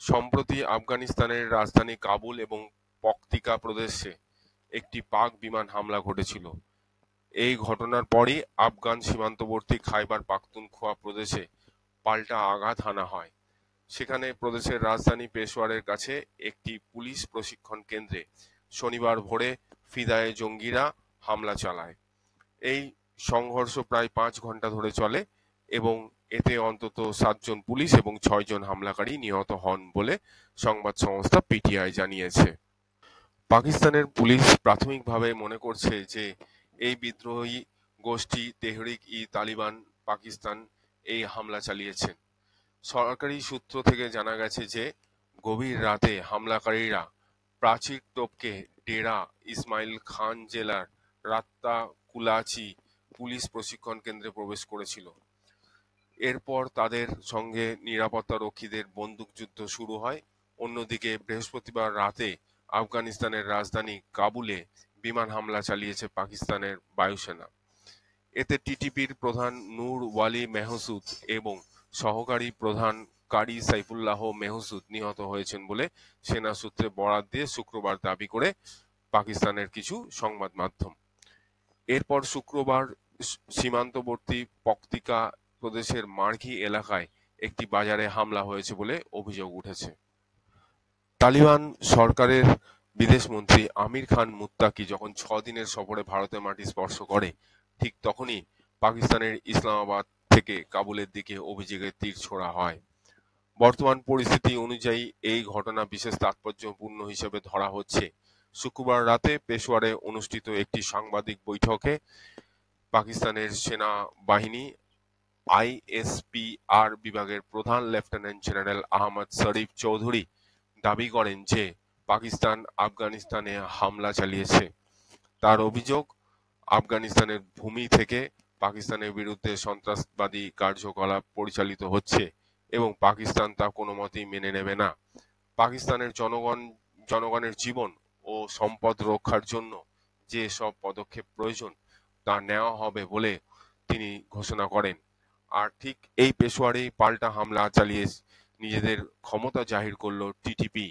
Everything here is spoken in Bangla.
সম্প্রতি আফগানিস্তানের রাজধানী কাবুল এবং পকতিকা প্রদেশে একটি পাক বিমান হামলা ঘটেছিল। এই ঘটনার পরই আফগান সীমান্তবর্তী খাইবার পাখতুনখোয়া প্রদেশে পাল্টা আঘাত হানা হয়। সেখানে প্রদেশের রাজধানী পেশোয়ারের কাছে একটি পুলিশ প্রশিক্ষণ কেন্দ্রে শনিবার ভোরে ফিদায়ে জঙ্গিরা হামলা চালায়। এই সংঘর্ষ প্রায় 5 ঘন্টা ধরে চলে এবং এতে অন্তত 7 জন পুলিশ এবং 6 জন হামলাকারী নিহত হন বলে সংবাদ সংস্থা পিটিআই জানিয়েছে। পাকিস্তানের পুলিশ প্রাথমিকভাবে মনে করছে যে এই বিদ্রোহী গোষ্ঠী তেহরিক-ই-তালিবান পাকিস্তান এই হামলা চালিয়েছেন। সরকারি সূত্র থেকে জানা গেছে যে গভীর রাতে হামলাকারীরা প্রাচীর টপকে ডেরা ইসমাইল খান জেলার রাত্তা কুলাচি পুলিশ প্রশিক্ষণ কেন্দ্রে প্রবেশ করেছিল। এরপর তাদের সঙ্গে নিরাপত্তা রক্ষীদের বন্দুকযুদ্ধ শুরু হয়। অন্যদিকে বৃহস্পতিবার রাতে আফগানিস্তানের রাজধানী কাবুলে বিমান হামলা চালিয়েছে পাকিস্তানের বায়ুসেনা। এতে টিটিপির প্রধান নূর ওয়ালি মেহসুদ এবং সহকারী প্রধান কারি সাইফুল্লাহ মেহসুদ নিহত হয়েছেন বলে সেনা সূত্রে বরাত দিয়ে শুক্রবার দাবি করে পাকিস্তানের কিছু সংবাদ মাধ্যম। এরপর শুক্রবার সীমান্তবর্তী পকতিকা প্রদেশের মার্ঘি এলাকায় একটি বাজারে হামলা হয়েছে বলে অভিযোগ উঠেছে। তালিবান সরকারের বিদেশমন্ত্রী আমির খান মুত্তাকি যখন 6 দিনের সফরে ভারতের মাটি স্পর্শ করে, ঠিক তখনই পাকিস্তানের ইসলামাবাদ থেকে কাবুলের দিকে অভিযোগের তীর ছোড়া হয়। বর্তমান পরিস্থিতি অনুযায়ী এই ঘটনা বিশেষ তাৎপর্যপূর্ণ হিসেবে ধরা হচ্ছে। শুক্রবার রাতে পেশোয়ারে অনুষ্ঠিত একটি সাংবাদিক বৈঠকে পাকিস্তানের সেনাবাহিনী আইএসপিআর বিভাগের প্রধান লেফটেন্যান্ট জেনারেল আহমদ শরীফ চৌধুরী দাবি করেন যে পাকিস্তান আফগানিস্তানে হামলা চালিয়েছে। তার অভিযোগ, আফগানিস্তানের ভূমি থেকে পাকিস্তানের বিরুদ্ধে সন্ত্রাসবাদী কার্যকলাপ পরিচালিত হচ্ছে এবং পাকিস্তান তা কোনোমতেই মেনে নেবে না। পাকিস্তানের জনগণের জীবন ও সম্পদ রক্ষার জন্য যে সব পদক্ষেপ প্রয়োজন তা নেওয়া হবে বলে তিনি ঘোষণা করেন। আর ঠিক এই পেশোয়ারেই পাল্টা হামলা চালিয়ে নিজেদের ক্ষমতা জাহির করল টিটিপি।